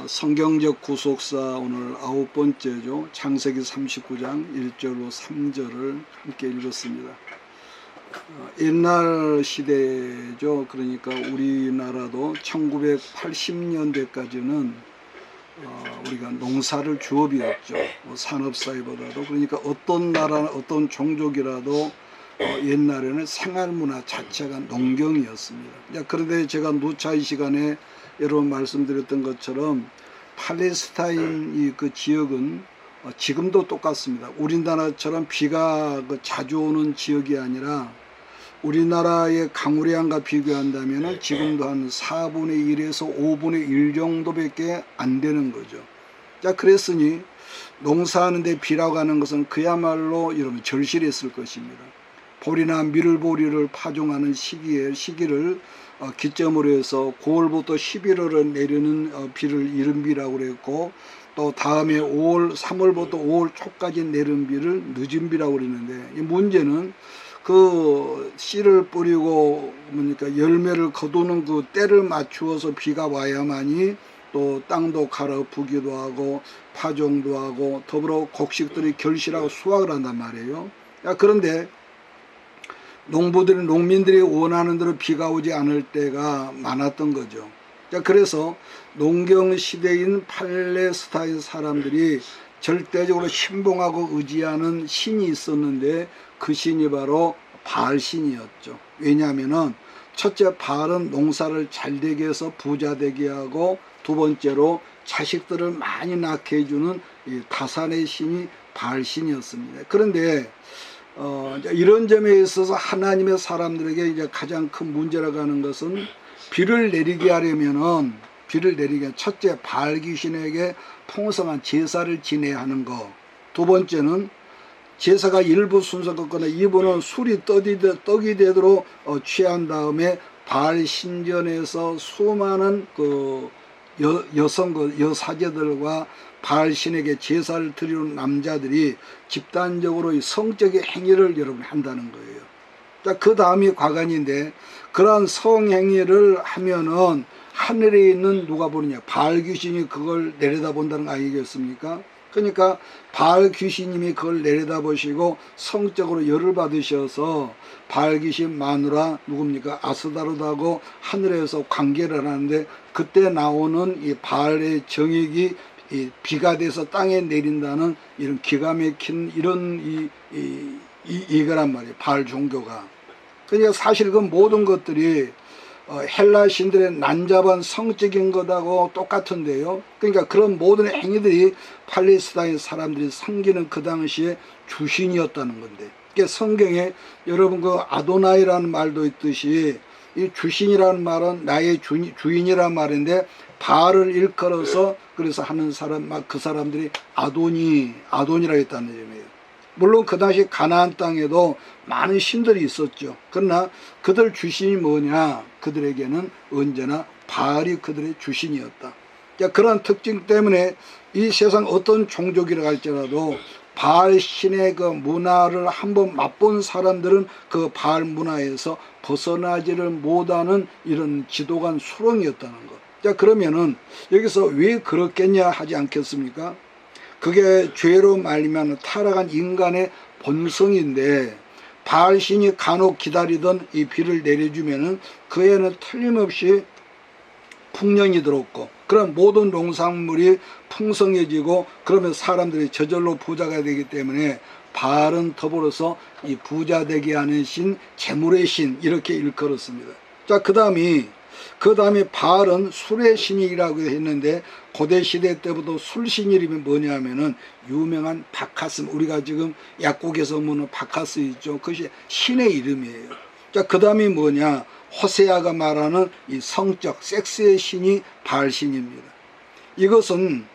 성경적 구속사 오늘 9번째죠. 창세기 39장 1절로 3절을 함께 읽었습니다. 옛날 시대죠. 그러니까 우리나라도 1980년대까지는 우리가 농사를 주업이었죠. 산업사회보다도. 그러니까 어떤 나라, 어떤 종족이라도 옛날에는 생활문화 자체가 농경이었습니다. 그런데 제가 누차 이 시간에 여러분 말씀드렸던 것처럼 팔레스타인 그 지역은 지금도 똑같습니다. 우리나라처럼 비가 자주 오는 지역이 아니라 우리나라의 강우량과 비교한다면 지금도 한 4분의 1에서 5분의 1 정도밖에 안 되는 거죠. 자, 그랬으니 농사하는데 비라고 하는 것은 그야말로 여러분 절실했을 것입니다. 보리나 밀보리를 파종하는 시기를 기점으로 해서 9월부터 11월에 내리는 비를 이른비라고 그랬고, 또 다음에 3월부터 5월 초까지 내리는 비를 늦은비라고 그랬는데, 이 문제는 그 씨를 뿌리고 그러니까 열매를 거두는 그 때를 맞추어서 비가 와야만이 또 땅도 갈아엎기도 하고 파종도 하고 더불어 곡식들이 결실하고 수확을 한단 말이에요. 그런데 농민들이 원하는 대로 비가 오지 않을 때가 많았던 거죠. 그래서 농경 시대인 팔레스타인 사람들이 절대적으로 신봉하고 의지하는 신이 있었는데 그 신이 바로 바알 신이었죠. 왜냐하면은 첫째, 바알은 농사를 잘 되게 해서 부자 되게 하고, 두 번째로 자식들을 많이 낳게 해주는 이 다산의 신이 바알 신이었습니다. 그런데 이런 점에 있어서 하나님의 사람들에게 이제 가장 큰 문제라고 하는 것은 비를 내리게 하려면은 첫째, 바알 귀신에게 풍성한 제사를 지내야 하는 거. 두 번째는 제사가 일부 순서 걷거나 이분은 술이 떡이 되도록 취한 다음에 바알 신전에서 수많은 그 여사제들과 바알 신에게 제사를 드리는 남자들이 집단적으로 성적인 행위를 여러분 한다는 거예요. 자, 그 다음이 과간인데, 그러한 성행위를 하면은 하늘에 있는 누가 보느냐, 바알 귀신이 그걸 내려다본다는 거 아니겠습니까? 그러니까 바알 귀신님이 그걸 내려다보시고 성적으로 열을 받으셔서 바알 귀신 마누라 누굽니까, 아스다르다고 하늘에서 관계를 하는데, 그때 나오는 이 바알의 정액이 이 비가 돼서 땅에 내린다는 이런 기가 막힌 이런 이거란 말이에요. 바알 종교가. 그러니까 사실 그 모든 것들이 헬라 신들의 난잡한 성적인 것하고 똑같은데요. 그러니까 그런 모든 행위들이 팔레스타인 사람들이 섬기는 그 당시에 주신이었다는 건데, 그러니까 성경에 여러분 그 아도나이라는 말도 있듯이 이 주신이라는 말은 나의 주인이란 말인데, 바알을 일컬어서 그래서 하는 사람, 그 사람들이 아도니라 했다는 점이에요. 물론 그 당시 가나안 땅에도 많은 신들이 있었죠. 그러나 그들 주신이 뭐냐? 그들에게는 언제나 바알이 그들의 주신이었다. 그런 특징 때문에 이 세상 어떤 종족이라 할지라도 바알 신의 그 문화를 한번 맛본 사람들은 그 바알 문화에서 벗어나지를 못하는 이런 지독한 수렁이었다는 것. 그러면은 여기서 왜 그렇겠냐 하지 않겠습니까? 그게 죄로 말미암아 타락한 인간의 본성인데, 바알 신이 간혹 기다리던 이 비를 내려주면은 그 해는 틀림없이 풍년이 들었고, 그런 모든 농산물이 풍성해지고, 그러면 사람들이 저절로 부자가 되기 때문에 바알은 더불어서 이 부자 되게 하는 신, 재물의 신, 이렇게 일컬었습니다. 자, 그 다음에 바알은 술의 신이라고 했는데, 고대 시대 때부터 술신 이름이 뭐냐 하면은 유명한 바카스, 우리가 지금 약국에서 먹는 바카스 있죠. 그것이 신의 이름이에요. 자, 그 다음이 뭐냐, 호세아가 말하는 이 성적 섹스의 신이 바알 신입니다. 이것은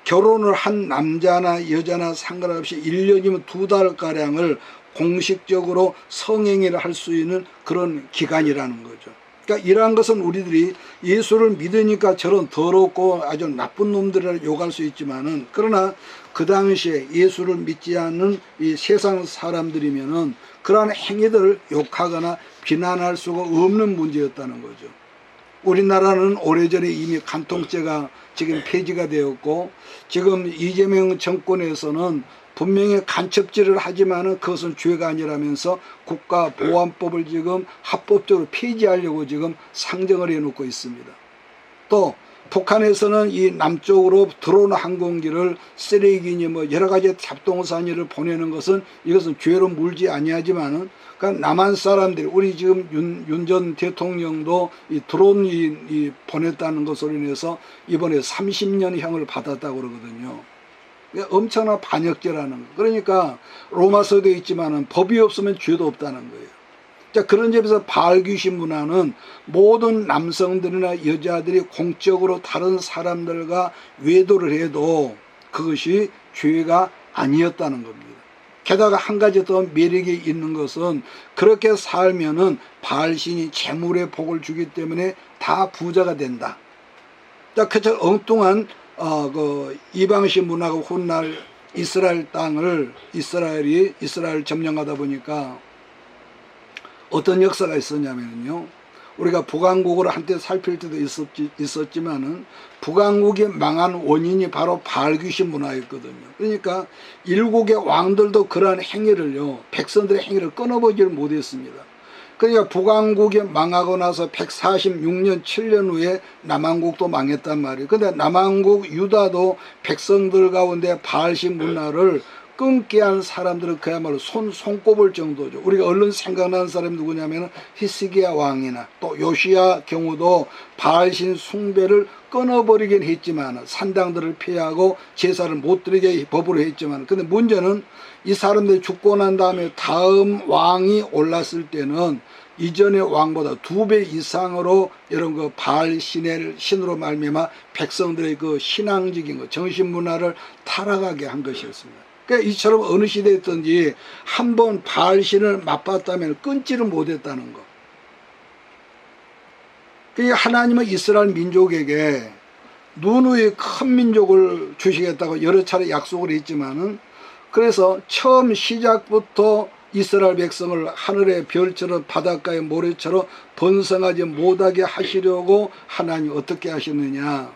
결혼을 한 남자나 여자나 상관없이 1년이면 2달가량을 공식적으로 성행위를 할 수 있는 그런 기간이라는 거죠. 그러니까 이러한 것은 우리들이 예수를 믿으니까 저런 더럽고 아주 나쁜 놈들을 욕할 수 있지만은, 그러나 그 당시에 예수를 믿지 않는 이 세상 사람들이면은 그러한 행위들을 욕하거나 비난할 수가 없는 문제였다는 거죠. 우리나라는 오래전에 이미 간통죄가 지금 폐지가 되었고, 지금 이재명 정권에서는 분명히 간첩질을 하지만은 그것은 죄가 아니라면서 국가보안법을 지금 합법적으로 폐지하려고 지금 상정을 해놓고 있습니다. 또 북한에서는 이 남쪽으로 들어오는 항공기를 쓰레기니 뭐 여러 가지 잡동사니를 보내는 것은 이것은 죄로 물지 아니하지만은, 그러니까 남한 사람들이, 우리 지금 윤 전 대통령도 이 드론 보냈다는 것으로 인해서 이번에 30년형을 받았다고 그러거든요. 엄청난 반역죄라는 거. 그러니까 로마서도 있지만은 법이 없으면 죄도 없다는 거예요. 자, 그런 점에서 바알 귀신 문화는 모든 남성들이나 여자들이 공적으로 다른 사람들과 외도를 해도 그것이 죄가 아니었다는 겁니다. 게다가 한 가지 더 매력이 있는 것은 그렇게 살면은 바알신이 재물의 복을 주기 때문에 다 부자가 된다. 자, 그저 엉뚱한 그 이방신 문화가 훗날 이스라엘 땅을 이스라엘 점령하다 보니까 어떤 역사가 있었냐면요, 우리가 북왕국을 한때 살필 때도 있었지만은 북왕국이 망한 원인이 바로 바알 귀신 문화였거든요. 그러니까 일국의 왕들도 그러한 행위를요, 백성들의 행위를 끊어보지를 못했습니다. 그러니까 북왕국이 망하고 나서 146년 7년 후에 남왕국도 망했단 말이에요. 근데 남왕국 유다도 백성들 가운데 바알신 문화를 끊게 한 사람들은 그야말로 손꼽을 정도죠. 우리가 얼른 생각나는 사람이 누구냐면 히스기야 왕이나 또 요시야 경우도 바알신 숭배를 끊어버리긴 했지만, 산당들을 폐하고 제사를 못 드리게 법으로 했지만, 근데 문제는 이 사람들이 죽고 난 다음에 다음 왕이 올랐을 때는 이전의 왕보다 2배 이상으로 이런 그 바알 신으로 말미암아 백성들의 그 신앙적인 거, 정신 문화를 타락하게 한 것이었습니다. 그러니까 이처럼 어느 시대였든지 한번 바알 신을 맛봤다면 끊지를 못했다는 거. 그러니까 하나님은 이스라엘 민족에게 누누이 큰 민족을 주시겠다고 여러 차례 약속을 했지만은, 그래서 처음 시작부터 이스라엘 백성을 하늘의 별처럼 바닷가의 모래처럼 번성하지 못하게 하시려고 하나님 어떻게 하셨느냐,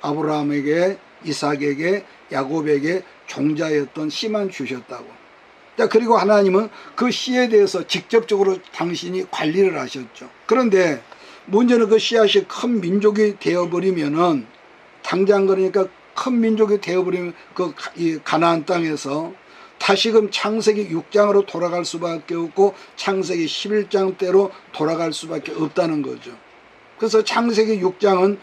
아브라함에게, 이삭에게, 야곱에게 종자였던 씨만 주셨다고. 그리고 하나님은 그 씨에 대해서 직접적으로 당신이 관리를 하셨죠. 그런데 문제는 그 씨앗이 큰 민족이 되어버리면은, 당장 그러니까 큰 민족이 되어버리면 이 가나안 땅에서 다시금 창세기 6장으로 돌아갈 수밖에 없고 창세기 11장 때로 돌아갈 수밖에 없다는 거죠. 그래서 창세기 6장은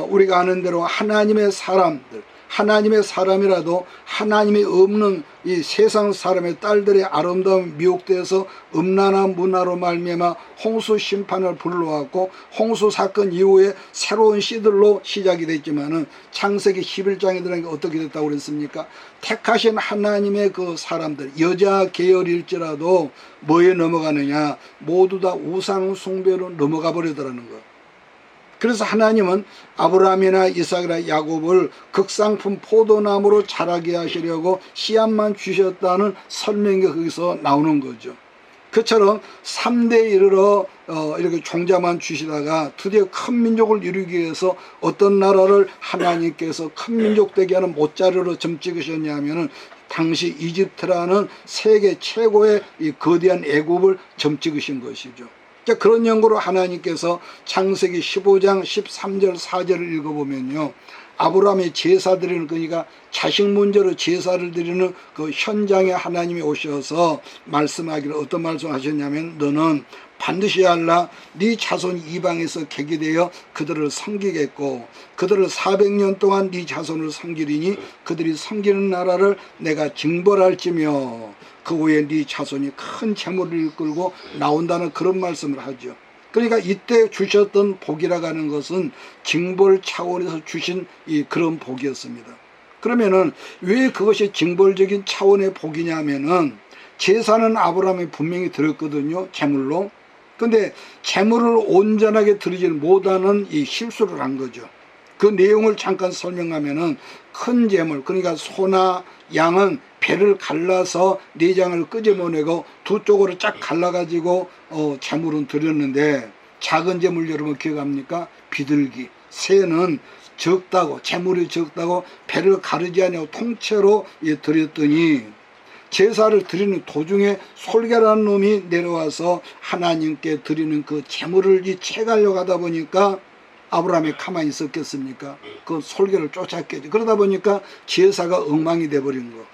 우리가 아는 대로 하나님의 사람들, 하나님의 사람이라도 하나님이 없는 이 세상 사람의 딸들의 아름다움 미혹돼서 음란한 문화로 말미암아 홍수 심판을 불러왔고, 홍수 사건 이후에 새로운 씨들로 시작이 됐지만은 창세기 11장에 들어간 게 어떻게 됐다고 그랬습니까? 택하신 하나님의 그 사람들, 여자 계열일지라도 뭐에 넘어가느냐, 모두 다 우상 숭배로 넘어가 버리더라는 거. 그래서 하나님은 아브라함이나 이삭이나 야곱을 극상품 포도나무로 자라게 하시려고 씨앗만 주셨다는 설명이 거기서 나오는 거죠. 그처럼 3대 이르러 이렇게 종자만 주시다가 드디어 큰 민족을 이루기 위해서 어떤 나라를 하나님께서 큰 민족 되게 하는 못자루로 점 찍으셨냐면은 당시 이집트라는 세계 최고의 이 거대한 애굽을 점 찍으신 것이죠. 그런 연구로 하나님께서 창세기 15장 13절 4절을 읽어보면요, 아브라함의 제사 드리는, 그러니까 자식 문제로 제사를 드리는 그 현장에 하나님이 오셔서 말씀하기를 어떤 말씀하셨냐면, 너는 반드시 알라, 네 자손 이방에서 계기되어 그들을 섬기겠고 그들을 400년 동안 네 자손을 섬기리니 그들이 섬기는 나라를 내가 징벌할지며 그 후에 네 자손이 큰 재물을 이끌고 나온다는 그런 말씀을 하죠. 그러니까 이때 주셨던 복이라고 하는 것은 징벌 차원에서 주신 이 그런 복이었습니다. 그러면은 왜 그것이 징벌적인 차원의 복이냐면은, 제사는 아브라함이 분명히 드렸거든요, 재물로. 근데 재물을 온전하게 드리지 못하는 이 실수를 한 거죠. 그 내용을 잠깐 설명하면은, 큰 재물, 그러니까 소나 양은 배를 갈라서 내장을 끄집어내고 두 쪽으로 쫙 갈라가지고 재물은 드렸는데, 작은 재물 여러분 기억합니까? 비둘기. 새는 적다고, 재물이 적다고 배를 가르지 아니하고 통째로 드렸더니 제사를 드리는 도중에 솔개라는 놈이 내려와서 하나님께 드리는 그 재물을 채가려고 하다 보니까 아브라함이 가만히 있었겠습니까? 그 솔개를 쫓았겠죠. 그러다 보니까 제사가 엉망이 돼버린 거.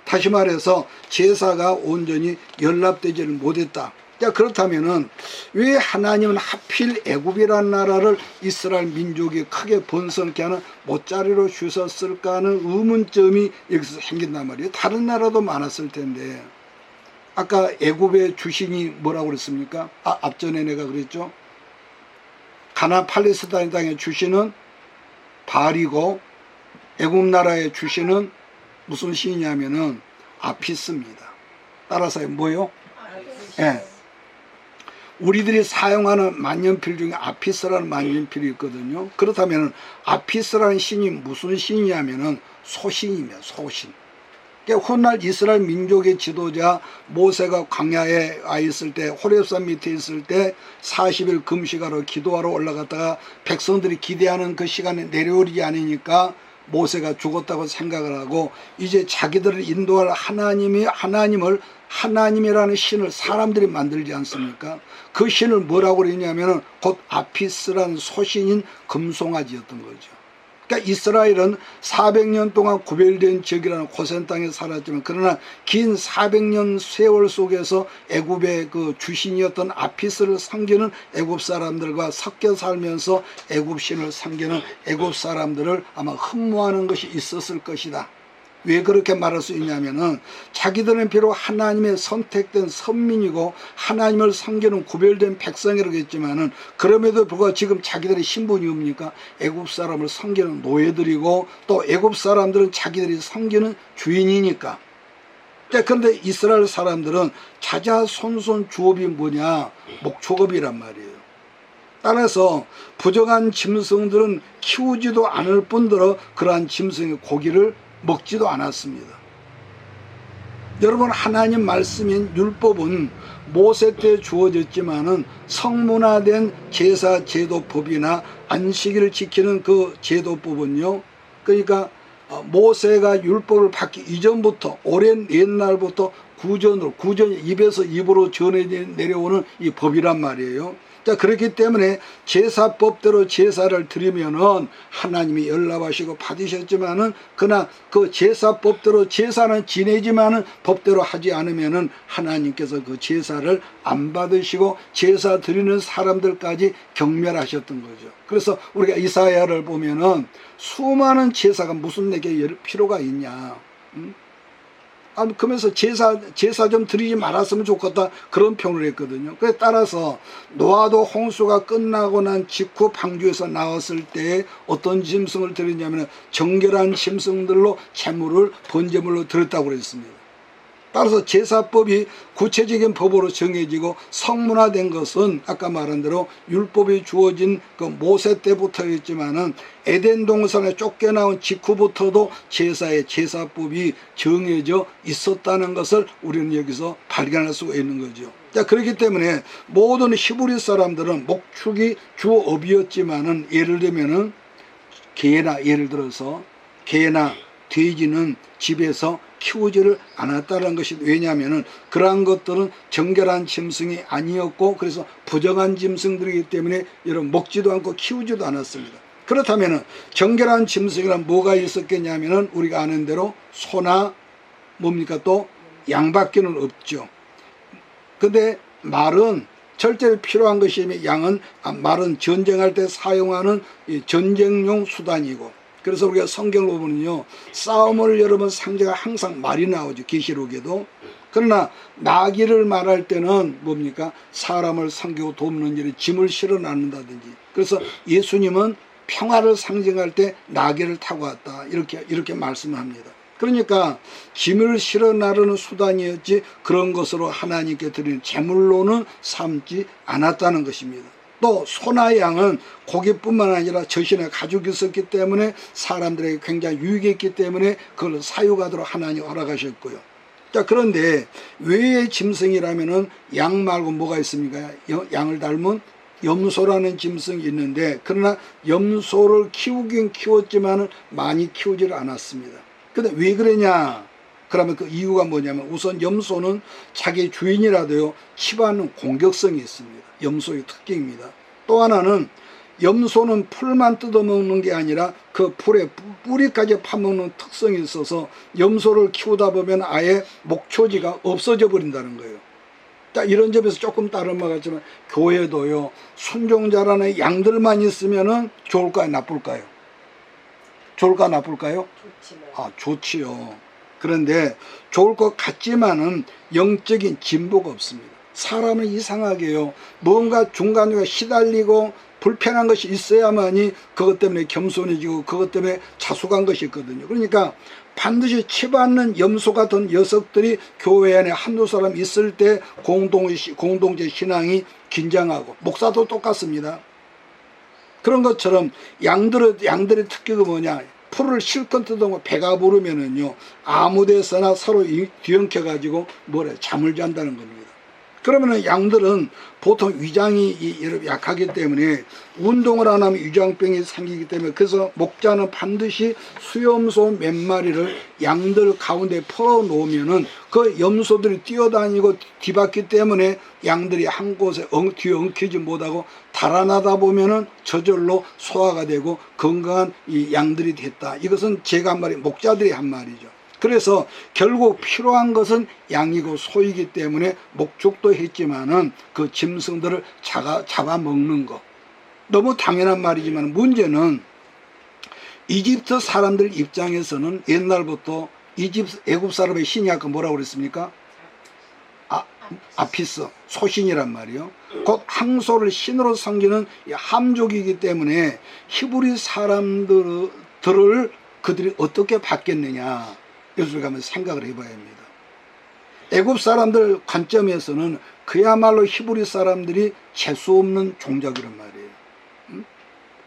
다시 말해서 제사가 온전히 연락되지를 못했다. 자, 그렇다면은 왜 하나님은 하필 애굽이라는 나라를 이스라엘 민족이 크게 번성케 하는 못자리로 주셨을까 하는 의문점이 여기서 생긴단 말이에요. 다른 나라도 많았을 텐데 아까 애굽의 주신이 뭐라고 그랬습니까? 앞전에 내가 그랬죠. 가나안 팔레스타인 땅의 주신은 바알이고 애굽 나라의 주신은 무슨 신이냐면은 아피스입니다. 따라서 뭐요? 예. 우리들이 사용하는 만년필 중에 아피스라는 만년필이 있거든요. 그렇다면 아피스라는 신이 무슨 신이냐면은 소신이며 소신. 그러니까 훗날 이스라엘 민족의 지도자 모세가 광야에 와 있을 때, 호렙산 밑에 있을 때 40일 금식하러 기도하러 올라갔다가 백성들이 기대하는 그 시간에 내려오지 않으니까 모세가 죽었다고 생각을 하고 이제 자기들을 인도할 하나님을 하나님이라는 신을 사람들이 만들지 않습니까? 그 신을 뭐라고 그랬냐면은 곧 아피스라는 소신인 금송아지였던 거죠. 그러니까 이스라엘은 400년 동안 구별된 지역이라는 고센 땅에 살았지만 그러나 긴 400년 세월 속에서 애굽의 그 주신이었던 아피스를 섬기는 애굽 사람들과 섞여 살면서 애굽 신을 섬기는 애굽 사람들을 아마 흠모하는 것이 있었을 것이다. 왜 그렇게 말할 수 있냐면은 자기들은 비록 하나님의 선택된 선민이고 하나님을 섬기는 구별된 백성이라고 했지만은 그럼에도 불구하고 지금 자기들의 신분이 뭡니까? 애굽 사람을 섬기는 노예들이고 또 애굽 사람들은 자기들이 섬기는 주인이니까. 그런데 이스라엘 사람들은 자자손손 주업이 뭐냐? 목축업이란 말이에요. 따라서 부정한 짐승들은 키우지도 않을 뿐더러 그러한 짐승의 고기를 먹지도 않았습니다. 여러분, 하나님 말씀인 율법은 모세 때 주어졌지만은 성문화된 제사 제도법이나 안식일을 지키는 그 제도법은요, 그러니까 모세가 율법을 받기 이전부터 오랜 옛날부터 구전 입에서 입으로 전해 내려오는 이 법이란 말이에요. 자, 그렇기 때문에 제사법대로 제사를 드리면은 하나님이 연락하시고 받으셨지만은 그러나 그 제사법대로 제사는 지내지만은 법대로 하지 않으면은 하나님께서 그 제사를 안 받으시고 제사 드리는 사람들까지 경멸하셨던 거죠. 그래서 우리가 이사야를 보면은 수많은 제사가 무슨 내게 필요가 있냐. 그러면서 제사 좀 드리지 말았으면 좋겠다 그런 평을 했거든요. 그에 따라서 노아도 홍수가 끝나고 난 직후 방주에서 나왔을 때 어떤 짐승을 드렸냐면 정결한 짐승들로 제물을 번제물로 드렸다고 그랬습니다. 따라서 제사법이 구체적인 법으로 정해지고 성문화된 것은 아까 말한 대로 율법이 주어진 그 모세 때부터였지만은 에덴 동산에 쫓겨나온 직후부터도 제사법이 정해져 있었다는 것을 우리는 여기서 발견할 수가 있는 거죠. 자, 그렇기 때문에 모든 히브리 사람들은 목축이 주업이었지만은 예를 들면은 예를 들어서 개나 돼지는 집에서 키우지를 않았다는 것이 왜냐하면 그러한 것들은 정결한 짐승이 아니었고 그래서 부정한 짐승들이기 때문에 여러분 먹지도 않고 키우지도 않았습니다. 그렇다면 정결한 짐승이란 뭐가 있었겠냐면 우리가 아는 대로 소나 뭡니까 또 양밖에는 없죠. 근데 말은 절대로 필요한 것이면 말은 전쟁할 때 사용하는 전쟁용 수단이고 그래서 우리가 성경을 보면요 싸움을 여러분 상대가 항상 말이 나오죠. 계시록에도. 그러나 나귀를 말할 때는 뭡니까 사람을 섬기고 돕는 일에 짐을 실어 나눈다든지 그래서 예수님은 평화를 상징할 때 나귀를 타고 왔다 이렇게 말씀합니다. 그러니까 짐을 실어 나르는 수단이었지 그런 것으로 하나님께 드리는 제물로는 삼지 않았다는 것입니다. 또 소나 양은 고기뿐만 아니라 저신에 가죽이 있었기 때문에 사람들에게 굉장히 유익했기 때문에 그걸 사육하도록 하나님이 허락하셨고요. 자, 그런데 외의 짐승이라면은 양 말고 뭐가 있습니까? 양을 닮은 염소라는 짐승이 있는데, 그러나 염소를 키우긴 키웠지만은 많이 키우지를 않았습니다. 근데 왜 그러냐? 그러면 그 이유가 뭐냐면, 우선 염소는 자기 주인이라도요 치받는 공격성이 있습니다. 염소의 특징입니다. 또 하나는 염소는 풀만 뜯어먹는 게 아니라 그 풀에 뿌리까지 파먹는 특성이 있어서 염소를 키우다 보면 아예 목초지가 없어져 버린다는 거예요. 자, 이런 점에서 조금 다른 말 같지만, 교회도요 순종자라는 양들만 있으면은 좋을까요, 나쁠까요? 좋을까, 나쁠까요? 아, 좋지요. 그런데 좋을 것 같지만은 영적인 진보가 없습니다. 사람은 이상하게요, 뭔가 중간중간 시달리고 불편한 것이 있어야만이 그것 때문에 겸손해지고 그것 때문에 자숙한 것이 있거든요. 그러니까 반드시 치받는 염소 같은 녀석들이 교회 안에 한두 사람 있을 때 공동체 신앙이 긴장하고, 목사도 똑같습니다. 그런 것처럼 양들의 특기가 뭐냐? 풀을 실컷 뜯어먹고 배가 부르면은요 아무 데서나 서로 뒤엉켜 가지고 잠을 잔다는 겁니다. 그러면은 양들은 보통 위장이 약하기 때문에 운동을 안 하면 위장병이 생기기 때문에, 그래서 목자는 반드시 수염소 몇 마리를 양들 가운데 풀어 놓으면은 그 염소들이 뛰어다니고 뒤받기 때문에 양들이 한 곳에 뒤에 엉키지 못하고 달아나다 보면은 저절로 소화가 되고 건강한 이 양들이 됐다. 이것은 제가 한 말이, 목자들이 한 말이죠. 그래서 결국 필요한 것은 양이고 소이기 때문에 목축도 했지만은 그 짐승들을 잡아먹는 거, 너무 당연한 말이지만, 문제는 이집트 사람들 입장에서는 옛날부터 애굽 사람의 신이 아까 뭐라고 그랬습니까? 아피스, 소신이란 말이요. 곧 항소를 신으로 섬기는 함족이기 때문에 히브리 사람들을 그들이 어떻게 받겠느냐, 여기서 가면 생각을 해봐야 합니다. 애굽 사람들 관점에서는 그야말로 히브리 사람들이 재수 없는 종족이란 말이에요.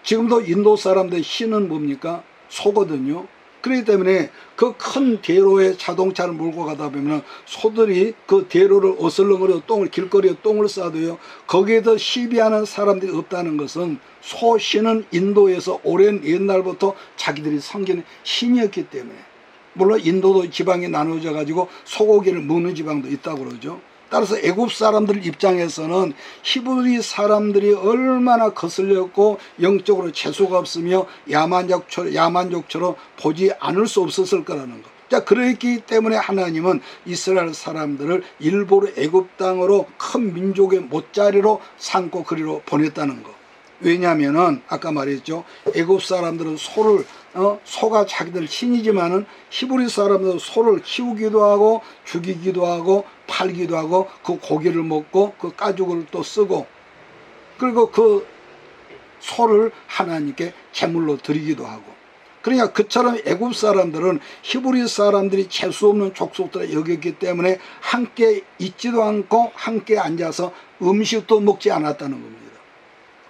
지금도 인도 사람들 신은 뭡니까? 소거든요. 그렇기 때문에 그 큰 대로에 자동차를 몰고 가다 보면 소들이 그 대로를 어슬렁거려 길거리에 똥을 싸도요 거기에 더 시비하는 사람들이 없다는 것은, 소신은 인도에서 오랜 옛날부터 자기들이 섬기는 신이었기 때문에, 물론 인도도 지방이 나누어져 가지고 소고기를 먹는 지방도 있다고 그러죠. 따라서 애굽 사람들 입장에서는 히브리 사람들이 얼마나 거슬렸고 영적으로 재수가 없으며 야만족처럼 보지 않을 수 없었을 거라는 것. 자, 그랬기 때문에 하나님은 이스라엘 사람들을 일부러 애굽 땅으로 큰 민족의 못자리로 삼고 그리로 보냈다는 것. 왜냐하면은 아까 말했죠, 애굽 사람들은 소가 자기들 신이지만은 히브리 사람들은 소를 키우기도 하고 죽이기도 하고 팔기도 하고 그 고기를 먹고 그 가죽을 또 쓰고, 그리고 그 소를 하나님께 제물로 드리기도 하고, 그러니까 그처럼 애굽 사람들은 히브리 사람들이 재수 없는 족속들을 여겼기 때문에 함께 있지도 않고 함께 앉아서 음식도 먹지 않았다는 겁니다.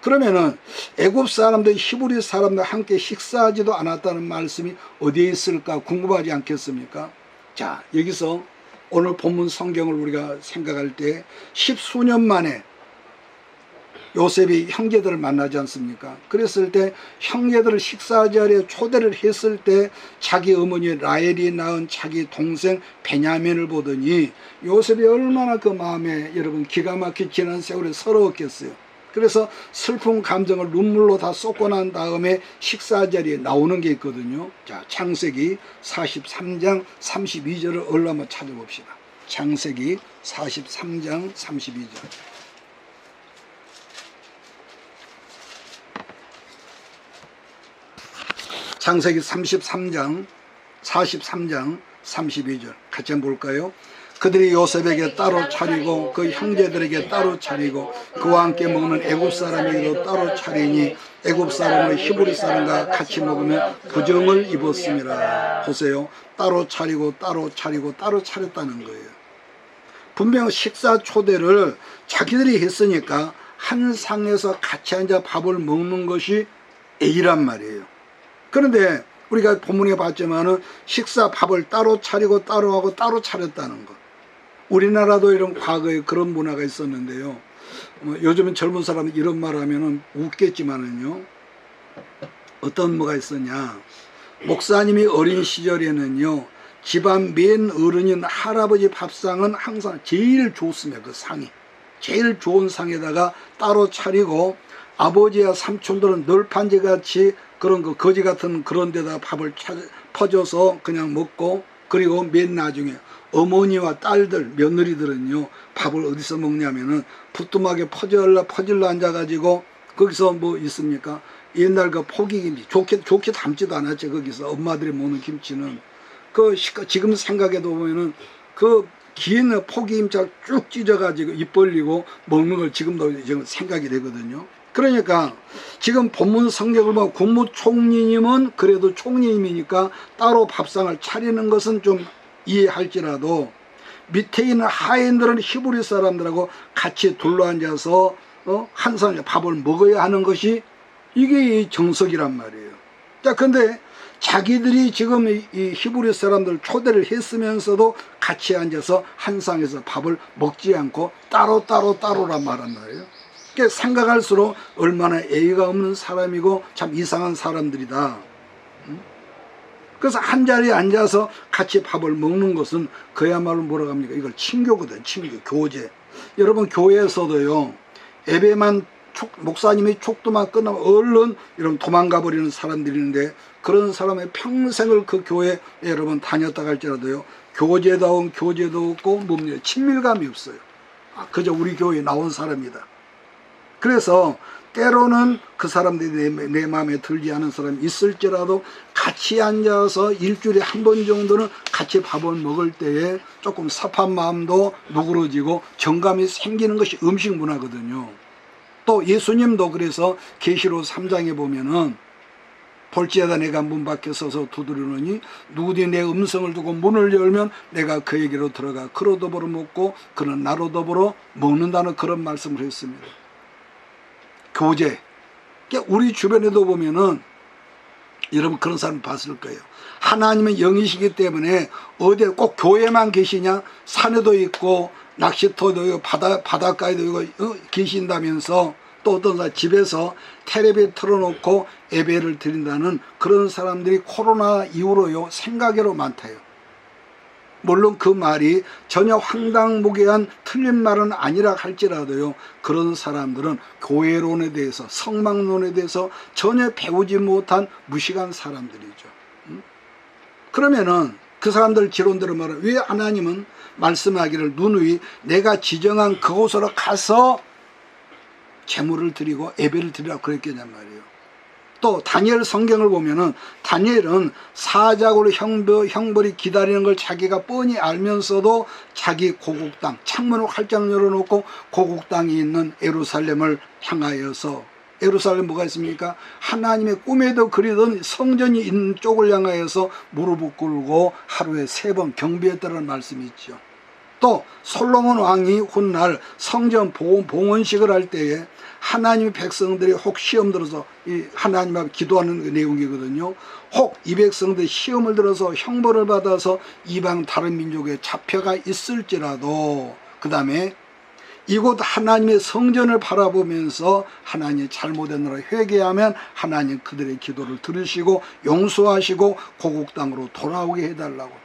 그러면은 애굽 사람들, 히브리 사람들 함께 식사하지도 않았다는 말씀이 어디에 있을까 궁금하지 않겠습니까? 자, 여기서 오늘 본문 성경을 우리가 생각할 때 10수년 만에 요셉이 형제들을 만나지 않습니까? 그랬을 때 형제들을 식사 자리에 초대를 했을 때 자기 어머니 라헬이 낳은 자기 동생 베냐민을 보더니 요셉이 얼마나 그 마음에 여러분 기가 막히게 지난 세월에 서러웠겠어요. 그래서 슬픈 감정을 눈물로 다 쏟고 난 다음에 식사 자리에 나오는 게 있거든요. 자, 창세기 43장 32절을 얼른 한번 찾아봅시다. 창세기 43장 32절. 창세기 43장 32절 같이 한번 볼까요? 그들이 요셉에게 따로 차리고 그 형제들에게 따로 차리고 그와 함께 먹는 애굽 사람에게도 따로 차리니 애굽 사람은 히브리 사람과 같이 먹으면 부정을 입었습니다. 보세요. 따로 차리고 따로 차리고 따로 차렸다는 거예요. 분명 식사 초대를 자기들이 했으니까 한 상에서 같이 앉아 밥을 먹는 것이 A란 말이에요. 그런데 우리가 본문에 봤지만은 식사 밥을 따로 차리고 따로 하고 따로 차렸다는 것. 우리나라도 이런 과거에 그런 문화가 있었는데요. 요즘은 젊은 사람이 이런 말 하면은 웃겠지만은요. 어떤 뭐가 있었냐. 목사님이 어린 시절에는요. 집안 맨 어른인 할아버지 밥상은 항상 제일 좋습니다. 그 상이. 제일 좋은 상에다가 따로 차리고 아버지와 삼촌들은 널판지같이 그런 거 거지 같은 그런 데다 밥을 퍼줘서 그냥 먹고 그리고 맨 나중에 어머니와 딸들 며느리들은요 밥을 어디서 먹냐면은 부뚜막에 퍼질러 앉아가지고 거기서 뭐 있습니까? 옛날 그 포기김치 좋게 담지도 않았죠. 거기서 엄마들이 먹는 김치는 지금 생각해도 보면은 그 긴 포기김치를 쭉 찢어가지고 입 벌리고 먹는 걸 지금도 지금 생각이 되거든요. 그러니까 지금 본문 성경을 보면 국무총리님은 그래도 총리님이니까 따로 밥상을 차리는 것은 좀 이해할지라도 밑에 있는 하인들은 히브리 사람들하고 같이 둘러앉아서 한 상에 밥을 먹어야 하는 것이 이게 정석이란 말이에요. 자, 근데 자기들이 지금 이 히브리 사람들 초대를 했으면서도 같이 앉아서 한 상에서 밥을 먹지 않고 따로란 말이에요. 그러니까 생각할수록 얼마나 예의가 없는 사람이고 참 이상한 사람들이다. 그래서 한 자리에 앉아서 같이 밥을 먹는 것은 그야말로 뭐라고 합니까? 이걸 친교거든, 친교, 교제. 여러분 교회에서도요, 예배만 목사님이 촉도만 끝나면 얼른 이런 도망가 버리는 사람들이 있는데 그런 사람의 평생을 그 교회에 여러분 다녔다 할지라도요, 교제다운 교제도 없고 뭡니까? 친밀감이 없어요. 그저 우리 교회에 나온 사람이다. 그래서 때로는 그 사람들이 내 마음에 들지 않은 사람이 있을지라도 같이 앉아서 일주일에 한 번 정도는 같이 밥을 먹을 때에 조금 섭한 마음도 누그러지고 정감이 생기는 것이 음식 문화거든요. 또 예수님도 그래서 계시록 3장에 보면은 볼지어다 내가 문 밖에 서서 두드리노니 누구든지 내 음성을 두고 문을 열면 내가 그에게로 들어가 그로 더불어 먹고 그는 나로 더불어 먹는다는 그런 말씀을 했습니다. 교제. 그러니까 우리 주변에도 보면은 여러분 그런 사람 봤을 거예요. 하나님은 영이시기 때문에 어디에 꼭 교회만 계시냐? 산에도 있고 낚시터도 있고 바닷가에도 있고 계신다면서 또 어떤 사람 집에서 텔레비 틀어놓고 예배를 드린다는 그런 사람들이 코로나 이후로요 생각외로 많대요. 물론 그 말이 전혀 황당무계한 틀린 말은 아니라 할지라도요, 그런 사람들은 교회론에 대해서 성막론에 대해서 전혀 배우지 못한 무식한 사람들이죠. 그러면은 그 사람들 지론대로 말하면 왜 하나님은 말씀하기를 누누이 내가 지정한 그곳으로 가서 제물을 드리고 예배를 드리라고 그랬겠냔 말이에요. 또 다니엘 성경을 보면은 다니엘은 사자굴로 형벌이 기다리는 걸 자기가 뻔히 알면서도 자기 고국 땅 창문을 활짝 열어놓고 고국 땅이 있는 예루살렘을 향하여서, 예루살렘 뭐가 있습니까? 하나님의 꿈에도 그리던 성전이 있는 쪽을 향하여서 무릎을 꿇고 하루에 3번 경배했다는 말씀이 있죠. 또 솔로몬 왕이 훗날 성전 봉헌식을 할 때에 하나님의 백성들이 혹 시험 들어서 이 하나님 앞에 기도하는 그 내용이거든요. 혹 이 백성들이 시험을 들어서 형벌을 받아서 이방 다른 민족에 잡혀가 있을지라도 그 다음에 이곳 하나님의 성전을 바라보면서 하나님의 잘못된 나라 회개하면 하나님 그들의 기도를 들으시고 용서하시고 고국 땅으로 돌아오게 해달라고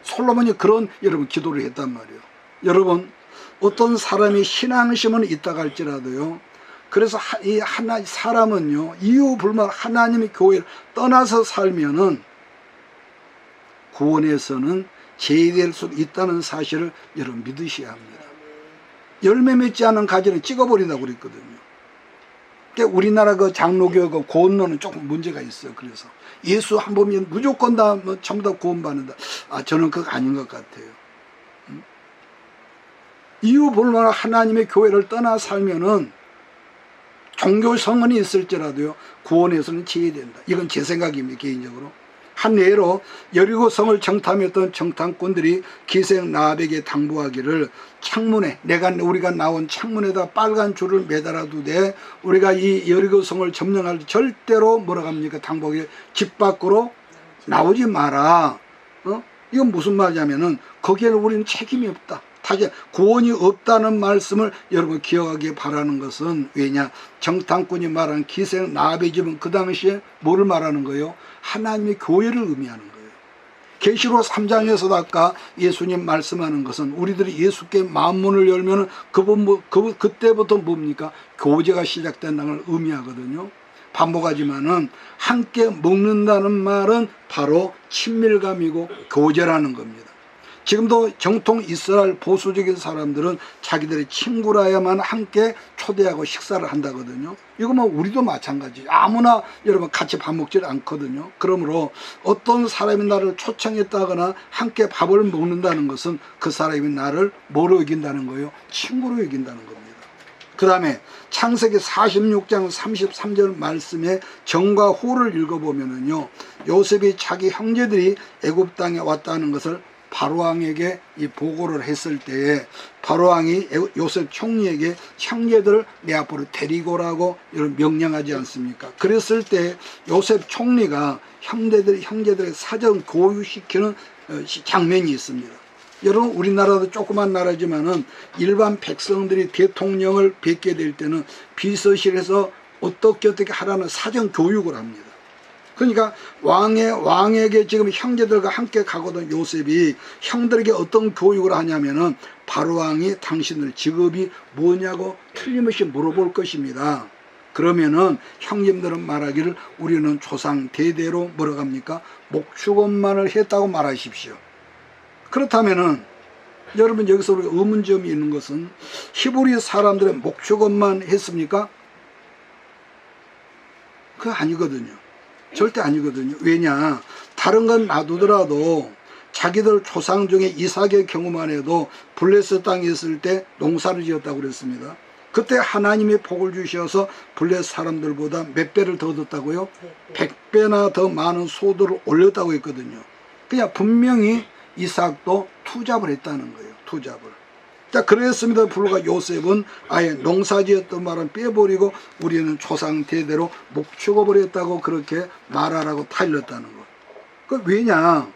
솔로몬이 그런 여러분 기도를 했단 말이에요. 여러분 어떤 사람이 신앙심은 있다가 할지라도요, 그래서 이 사람은요 이유 불만 하나님의 교회를 떠나서 살면은 구원에서는 제외될 수 있다는 사실을 여러분 믿으셔야 합니다. 열매 맺지 않은 가지는 찍어버린다고 그랬거든요. 그러니까 우리나라 그 장로교가 구원론은 조금 문제가 있어요. 그래서 예수 한 번 믿으면 무조건 다 전부 다 구원받는다. 저는 그거 아닌 것 같아요. 이유 볼만한 하나님의 교회를 떠나 살면은 종교 성언이 있을지라도요 구원에서는 제외된다. 이건 제 생각입니다. 개인적으로. 한 예로 여리고성을 정탐했던 정탐꾼들이 기생 라합에게 당부하기를 창문에 우리가 나온 창문에다 빨간 줄을 매달아 두되 우리가 이 여리고성을 점령할 때 절대로 뭐라고 합니까? 당부하기를 집 밖으로 나오지 마라. 이건 무슨 말이냐면은 거기에는 우리는 책임이 없다. 다시 구원이 없다는 말씀을 여러분 기억하기 바라는 것은, 왜냐, 정탐꾼이 말한 기생 나비의 집은 그 당시에 뭐를 말하는 거예요? 하나님의 교회를 의미하는 거예요. 계시록 3장에서도 아까 예수님 말씀하는 것은 우리들이 예수께 마음문을 열면 그때부터 뭡니까? 교제가 시작된다는 걸 의미하거든요. 반복하지만은 함께 먹는다는 말은 바로 친밀감이고 교제라는 겁니다. 지금도 정통 이스라엘 보수적인 사람들은 자기들의 친구라야만 함께 초대하고 식사를 한다거든요. 이거 뭐 우리도 마찬가지. 아무나 여러분 같이 밥 먹질 않거든요. 그러므로 어떤 사람이 나를 초청했다거나 함께 밥을 먹는다는 것은 그 사람이 나를 뭐로 여긴다는 거예요? 친구로 여긴다는 겁니다. 그 다음에 창세기 46장 33절 말씀에 전과 후를 읽어보면은요, 요셉이 자기 형제들이 애굽 땅에 왔다는 것을 바로왕에게 이 보고를 했을 때에 바로왕이 요셉 총리에게 형제들을 내 앞으로 데리고 오라고 이런 명령하지 않습니까? 그랬을 때 요셉 총리가 형제들의 사전 교육시키는 장면이 있습니다. 여러분, 우리나라도 조그만 나라지만은 일반 백성들이 대통령을 뵙게 될 때는 비서실에서 어떻게 하라는 사전 교육을 합니다. 그러니까 왕에게 지금 형제들과 함께 가거든 요셉이 형들에게 어떤 교육을 하냐면은 바로왕이 당신들 직업이 뭐냐고 틀림없이 물어볼 것입니다. 그러면은 형님들은 말하기를 우리는 조상 대대로 뭐라고 합니까? 목축업만을 했다고 말하십시오. 그렇다면은 여러분, 여기서 우리가 의문점이 있는 것은 히브리 사람들의 목축업만 했습니까? 그거 아니거든요. 절대 아니거든요. 왜냐, 다른 건 놔두더라도 자기들 조상 중에 이삭의 경우만 해도 블레셋 땅에 있을 때 농사를 지었다고 그랬습니다. 그때 하나님이 복을 주셔서 블레셋 사람들보다 몇 배를 더 얻었다고요? 100배나 더 많은 소득을 올렸다고 했거든요. 그냥 분명히 이삭도 투잡을 했다는 거예요. 투잡을. 자, 그랬습니다. 불과 요셉은 아예 농사지었던 말은 빼버리고 우리는 조상 대대로 목축업을 했다고 그렇게 말하라고 타일렀다는 거. 그 왜냐?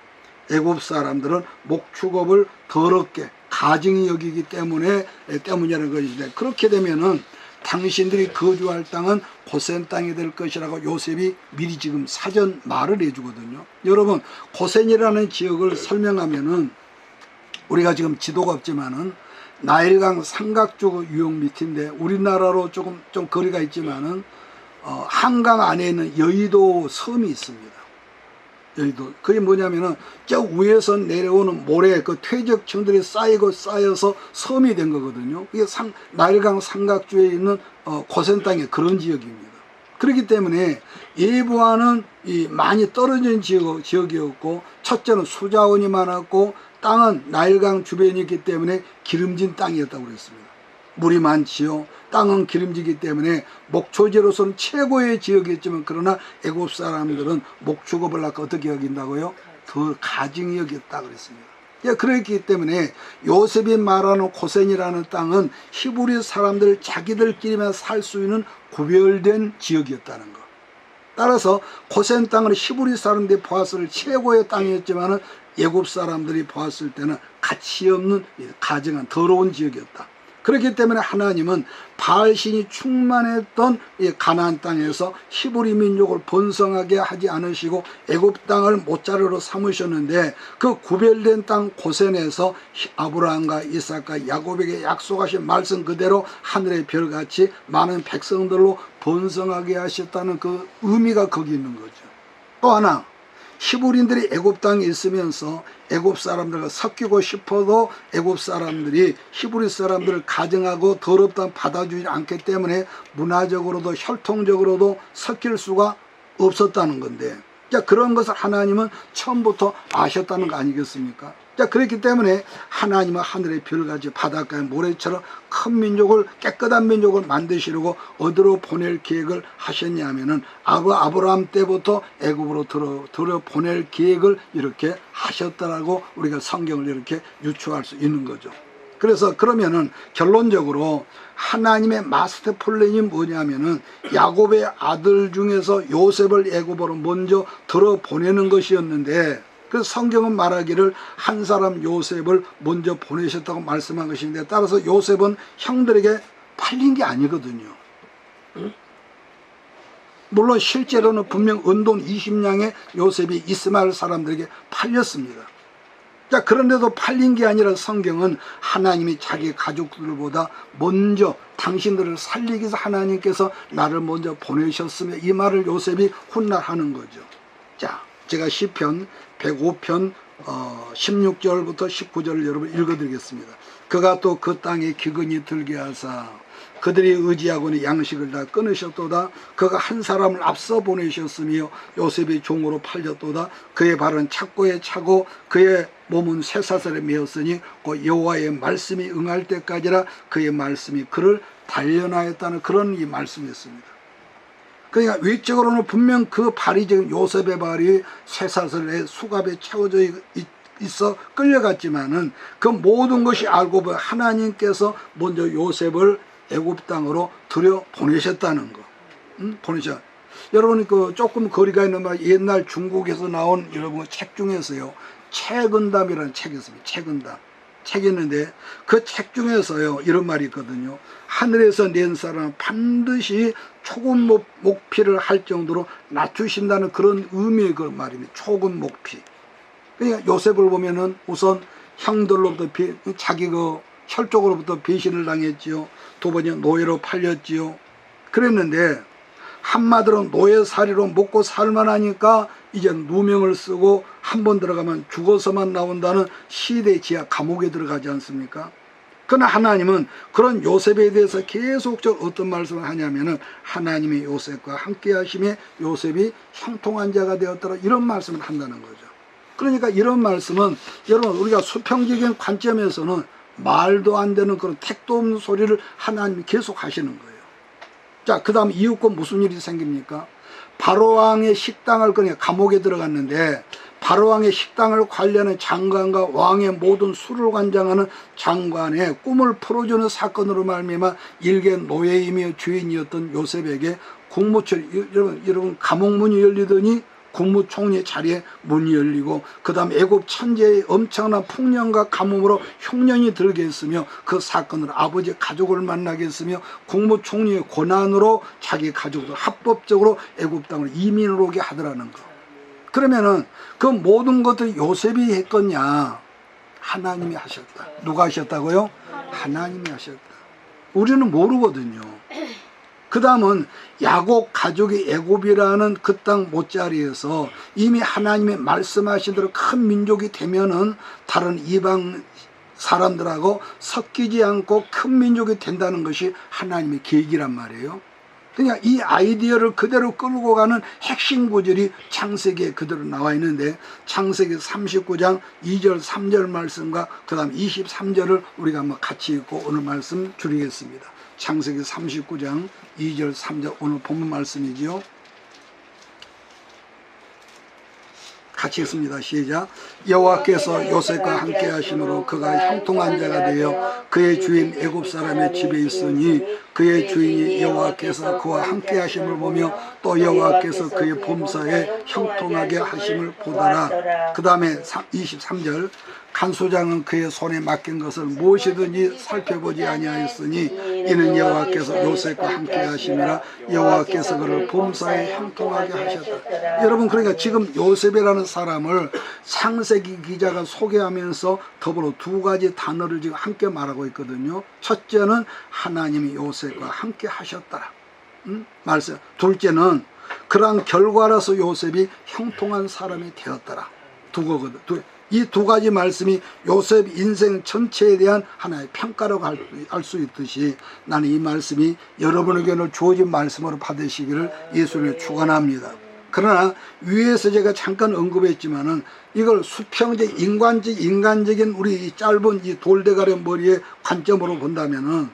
애굽 사람들은 목축업을 더럽게 가증히 여기기 때문이라는 것인데, 그렇게 되면은 당신들이 거주할 땅은 고센 땅이 될 것이라고 요셉이 미리 지금 사전 말을 해주거든요. 여러분, 고센이라는 지역을 설명하면은 우리가 지금 지도가 없지만은 나일강 삼각주 유역 밑인데 우리나라로 좀 거리가 있지만은 한강 안에 있는 여의도 섬이 있습니다. 여의도. 그게 뭐냐면은 저 위에서 내려오는 모래, 그 퇴적층들이 쌓여서 섬이 된 거거든요. 그게 나일강 삼각주에 있는 고센 땅의 그런 지역입니다. 그렇기 때문에 일부와는 많이 떨어진 지역이었고, 첫째는 수자원이 많았고, 땅은 나일강 주변이기 때문에 기름진 땅이었다고 그랬습니다. 물이 많지요. 땅은 기름지기 때문에 목초지로서는 최고의 지역이었지만, 그러나 애굽 사람들은 목축업을 어떻게 여긴다고요? 더 가증히 여겼다 그랬습니다. 그렇기 때문에 요셉이 말하는 고센이라는 땅은 히브리 사람들 자기들끼리만 살 수 있는 구별된 지역이었다는 거. 따라서 고센 땅을 히브리 사람들이 보았을 최고의 땅이었지만은 애굽 사람들이 보았을 때는 가치 없는 가증한 더러운 지역이었다. 그렇기 때문에 하나님은 바알신이 충만했던 이 가나안 땅에서 히브리 민족을 번성하게 하지 않으시고 애굽 땅을 못자르로 삼으셨는데, 그 구별된 땅 고센에서 아브라함과 이삭과 야곱에게 약속하신 말씀 그대로 하늘의 별같이 많은 백성들로 번성하게 하셨다는 그 의미가 거기 있는 거죠. 또 하나, 히브리인들이 애굽 땅에 있으면서 애굽 사람들과 섞이고 싶어도 애굽 사람들이 히브리 사람들을 가증하고 더럽다 받아주지 않기 때문에 문화적으로도 혈통적으로도 섞일 수가 없었다는 건데, 자, 그런 것을 하나님은 처음부터 아셨다는 거 아니겠습니까? 자, 그렇기 때문에 하나님은 하늘의 별같이 바닷가의 모래처럼 큰 민족을, 깨끗한 민족을 만드시려고 어디로 보낼 계획을 하셨냐면은 아브라함 때부터 애굽으로 들어 보낼 계획을 이렇게 하셨다라고 우리가 성경을 이렇게 유추할 수 있는 거죠. 그래서 그러면은 결론적으로 하나님의 마스터 플랜이 뭐냐면은 야곱의 아들 중에서 요셉을 애굽으로 먼저 들어보내는 것이었는데, 그 성경은 말하기를 한 사람 요셉을 먼저 보내셨다고 말씀한 것인데, 따라서 요셉은 형들에게 팔린 게 아니거든요. 물론 실제로는 분명 은돈 20냥의 요셉이 이스마엘 사람들에게 팔렸습니다. 자, 그런데도 팔린 게 아니라 성경은 하나님이 자기 가족들보다 먼저 당신들을 살리기 위해서 하나님께서 나를 먼저 보내셨으며, 이 말을 요셉이 훗날하는 거죠. 자, 제가 시편 105편 16절부터 19절을 여러분 읽어드리겠습니다. 그가 또 그 땅에 기근이 들게 하사 그들이 의지하고는 양식을 다 끊으셨도다. 그가 한 사람을 앞서 보내셨으며 요셉이 종으로 팔렸도다. 그의 발은 착고에 차고 그의 몸은 쇠사슬에 메었으니 그 여호와의 말씀이 응할 때까지라. 그의 말씀이 그를 단련하였다는 그런 이 말씀이었습니다. 그러니까 외적으로는 분명 그 발이 지금 요셉의 발이 쇠사슬에 수갑에 채워져 있어 끌려갔지만은 그 모든 것이 알고 보면 하나님께서 먼저 요셉을 애굽 땅으로 들여 보내셨다는 거. 보내셨. 여러분 그 조금 거리가 있는 말, 옛날 중국에서 나온 여러분 책 중에서요, 채근담이라는 책이 있습니다. 채근담 책이 있는데 그 책 중에서요 이런 말이 있거든요. 하늘에서 낸 사람은 반드시 초금 목피를 할 정도로 낮추신다는 그런 의미의 그 말입니다. 초금 목피. 그러니까 요셉을 보면은 우선 형들로부터 자기 그 혈족으로부터 배신을 당했지요. 두 번째 노예로 팔렸지요. 그랬는데 한마디로 노예살이로 먹고 살만하니까 이제 누명을 쓰고 한 번 들어가면 죽어서만 나온다는 시대 지하 감옥에 들어가지 않습니까? 그러나 하나님은 그런 요셉에 대해서 계속적으로 어떤 말씀을 하냐면은 하나님이 요셉과 함께 하심에 요셉이 형통한 자가 되었더라, 이런 말씀을 한다는 거죠. 그러니까 이런 말씀은 여러분 우리가 수평적인 관점에서는 말도 안 되는 그런 택도 없는 소리를 하나님이 계속 하시는 거예요. 자, 그 다음 이웃과 무슨 일이 생깁니까? 바로왕의 식당을, 그러니까 감옥에 들어갔는데 바로왕의 식당을 관리하는 장관과 왕의 모든 수를 관장하는 장관의 꿈을 풀어주는 사건으로 말미암아 일개 노예이며 주인이었던 요셉에게 국무처리, 여러분 감옥문이 열리더니 국무총리 자리에 문이 열리고, 그 다음 애굽 천재의 엄청난 풍년과 가뭄으로 흉년이 들게 했으며 그 사건으로 아버지 가족을 만나게 했으며 국무총리의 권한으로 자기 가족들 합법적으로 애굽 땅으로 이민을 오게 하더라는 거. 그러면은 그 모든 것들 요셉이 했겠냐? 하나님이 하셨다. 누가 하셨다고요? 하나님이 하셨다. 우리는 모르거든요. 그 다음은 야곱 가족이 애굽이라는 그 땅 못자리에서 이미 하나님이 말씀하신 대로 큰 민족이 되면은 다른 이방 사람들하고 섞이지 않고 큰 민족이 된다는 것이 하나님의 계획이란 말이에요. 그러니까 이 아이디어를 그대로 끌고 가는 핵심 구절이 창세기에 그대로 나와 있는데, 창세기 39장 2절 3절 말씀과 그 다음 23절을 우리가 한번 같이 읽고 오늘 말씀 줄이겠습니다. 창세기 39장 2절 3절 오늘 본문 말씀이지요. 같이 읽습니다. 시작. 여호와께서 요셉과 함께 하심으로 그가 형통한 자가 되어 그의 주인 애굽 사람의 집에 있으니 그의 주인이 여호와께서 그와 함께 하심을 보며 또 여호와께서 그의 범사에 형통하게 하심을 보더라. 그 다음에 23절. 간수장은 그의 손에 맡긴 것을 무엇이든지 살펴보지 아니하였으니 이는 여호와께서 요셉과 함께 하심이라. 여호와께서 그를 범사에 형통하게 하셨다. 여러분, 그러니까 지금 요셉이라는 사람을 창세기 기자가 소개하면서 더불어 두 가지 단어를 지금 함께 말하고 있거든요. 첫째는 하나님이 요셉과 함께 하셨더라. 말씀. 둘째는 그러한 결과라서 요셉이 형통한 사람이 되었더라. 두 거거든. 이 두 가지 말씀이 요셉 인생 전체에 대한 하나의 평가라고 할 수 있듯이 나는 이 말씀이 여러분에게는 주어진 말씀으로 받으시기를 예수님을 축원합니다. 그러나 위에서 제가 잠깐 언급했지만은 이걸 수평적 인간적인 우리 이 짧은 이 돌대가리 머리의 관점으로 본다면은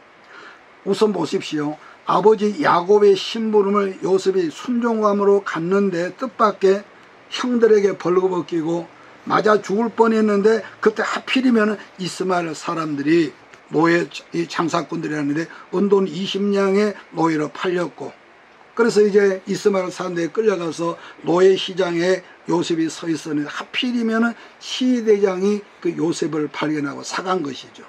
우선 보십시오. 아버지 야곱의 심부름을 요셉이 순종함으로 갔는데 뜻밖의 형들에게 벌거벗 끼고 맞아 죽을 뻔했는데 그때 하필이면 이스마엘 사람들이 노예 이 장사꾼들이라는데 은돈 20냥의 노예로 팔렸고, 그래서 이제 이스마엘 사람들에 끌려가서 노예 시장에 요셉이 서 있었는데 하필이면 시대장이 그 요셉을 발견하고 사간 것이죠.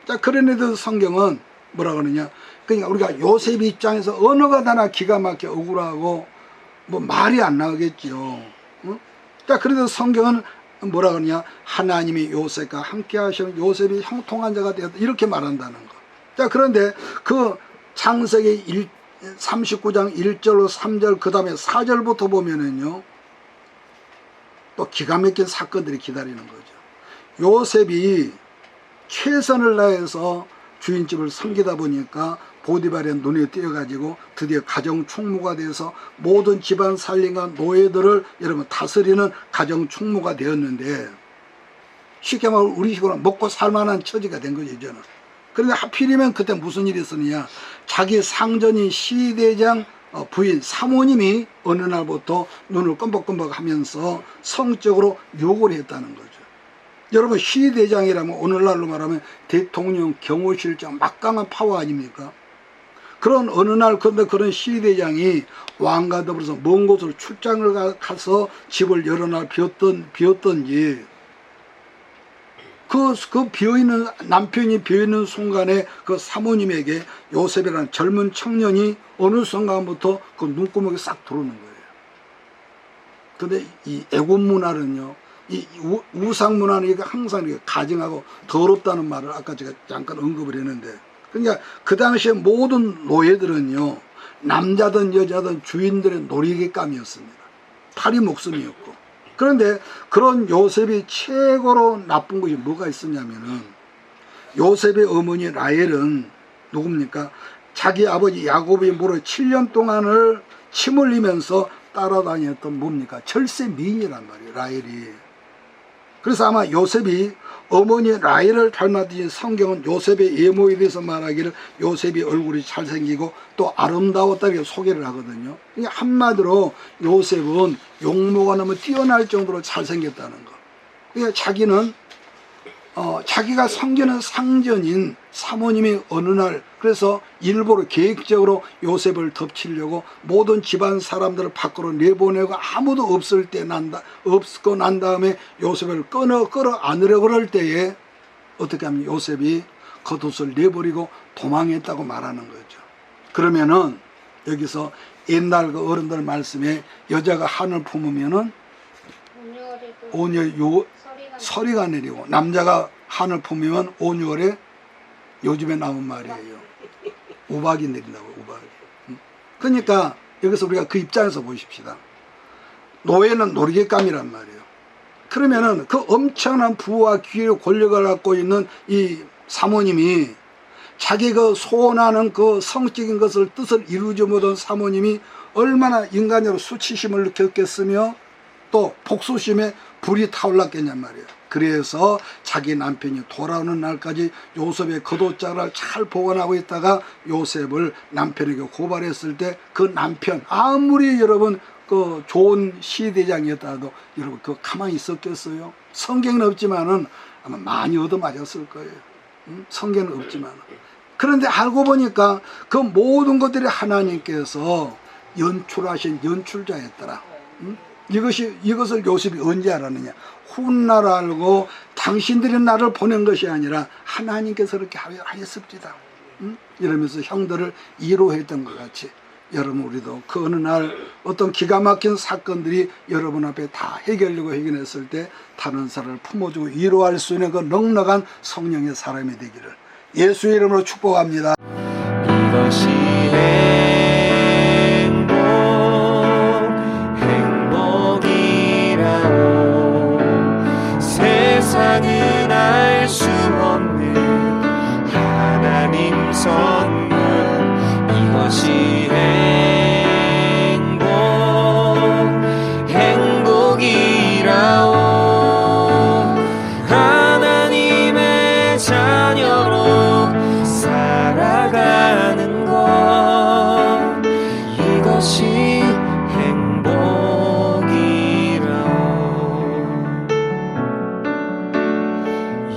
자, 그런데도 성경은 뭐라고 하느냐, 그러니까 우리가 요셉 입장에서 언어가 다나 기가 막혀 억울하고 뭐 말이 안 나오겠죠. 응? 자, 그래도 성경은 뭐라 그러냐, 하나님이 요셉과 함께 하시는 요셉이 형통한 자가 되었다 이렇게 말한다는 거. 자, 그런데 그 창세기 39장 1절로 3절 그 다음에 4절부터 보면은요 또 기가 막힌 사건들이 기다리는 거죠. 요셉이 최선을 다해서 주인집을 섬기다 보니까 보디발의 눈에 띄어가지고 드디어 가정 충무가 돼서 모든 집안 살림과 노예들을 여러분 다스리는 가정 충무가 되었는데, 쉽게 말하면 우리 식으로 먹고 살만한 처지가 된 거죠 이제는. 그런데 하필이면 그때 무슨 일이 있었느냐, 자기 상전인 시대장 부인 사모님이 어느 날부터 눈을 껌벅껌벅 하면서 성적으로 욕을 했다는 거죠. 여러분, 시대장이라면 오늘날로 말하면 대통령, 경호실장, 막강한 파워 아닙니까? 그런 어느 날 근데 그런 시대장이 왕과 더불어서 먼 곳으로 출장을 가서 집을 여러 날 비웠던지 그 비어있는, 남편이 비어있는 순간에 그 사모님에게 요셉이라는 젊은 청년이 어느 순간부터 그 눈구멍에 싹 들어오는 거예요. 근데 이 애국 문화는요, 이 우상 문화는 항상 이렇게 가증하고 더럽다는 말을 아까 제가 잠깐 언급을 했는데, 그러니까 그 당시에 모든 노예들은요, 남자든 여자든 주인들의 놀이개감이었습니다. 팔이 목숨이었고. 그런데 그런 요셉이 최고로 나쁜 것이 뭐가 있었냐면은, 요셉의 어머니 라헬은 누굽니까? 자기 아버지 야곱의 물을 7년 동안을 침 흘리면서 따라다녔던 뭡니까? 절세 미인이란 말이에요, 라헬이. 그래서 아마 요셉이 어머니 라헬을 닮았듯이 성경은 요셉의 외모에 대해서 말하기를 요셉이 얼굴이 잘생기고 또 아름다웠다 이렇게 소개를 하거든요. 그러니까 한마디로 요셉은 용모가 너무 뛰어날 정도로 잘생겼다는 거. 그러니까 자기는 자기가 섬기는 상전인 사모님이 어느 날 그래서 일부러 계획적으로 요셉을 덮치려고 모든 집안 사람들을 밖으로 내보내고 아무도 없을 때 없고 난 다음에 요셉을 끌어 안으려고 그럴 때에 어떻게 하면 요셉이 겉옷을 내버리고 도망했다고 말하는 거죠. 그러면은 여기서 옛날 그 어른들 말씀에 여자가 한을 품으면은 온열 서리가 내리고, 남자가 한을 품으면 온유월에 요즘에 나온 말이에요. 우박이 내린다고, 우박이. 그러니까 여기서 우리가 그 입장에서 보십시다. 노예는 놀이개감이란 말이에요. 그러면은 그 엄청난 부와 기회 권력을 갖고 있는 이 사모님이 자기 그 소원하는 그 성적인 것을 뜻을 이루지 못한 사모님이 얼마나 인간적으로 수치심을 느꼈겠으며 또 복수심에 불이 타올랐겠냔 말이에요. 그래서 자기 남편이 돌아오는 날까지 요셉의 겉옷자를 잘 보관하고 있다가 요셉을 남편에게 고발했을 때 그 남편, 아무리 여러분 그 좋은 시대장이었다도 여러분 그 가만히 있었겠어요? 성경은 없지만은 아마 많이 얻어맞았을 거예요. 성경은 없지만. 그런데 알고 보니까 그 모든 것들이 하나님께서 연출하신 연출자였더라. 이것을 요셉이 언제 알았느냐? 훗날 알고 당신들이 나를 보낸 것이 아니라 하나님께서 그렇게 하였습니다. 이러면서 형들을 위로했던 것 같이 여러분 우리도 그 어느 날 어떤 기가 막힌 사건들이 여러분 앞에 다 해결되고 해결했을 때 다른 사람을 품어주고 위로할 수 있는 그 넉넉한 성령의 사람이 되기를 예수의 이름으로 축복합니다. 이것이 행복이라오. 세상은 알 수 없는 하나님 선물. 이것이 행복이라오. 하나님의 자녀로 살아가는 것, 이것이 행복이라오.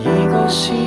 이것이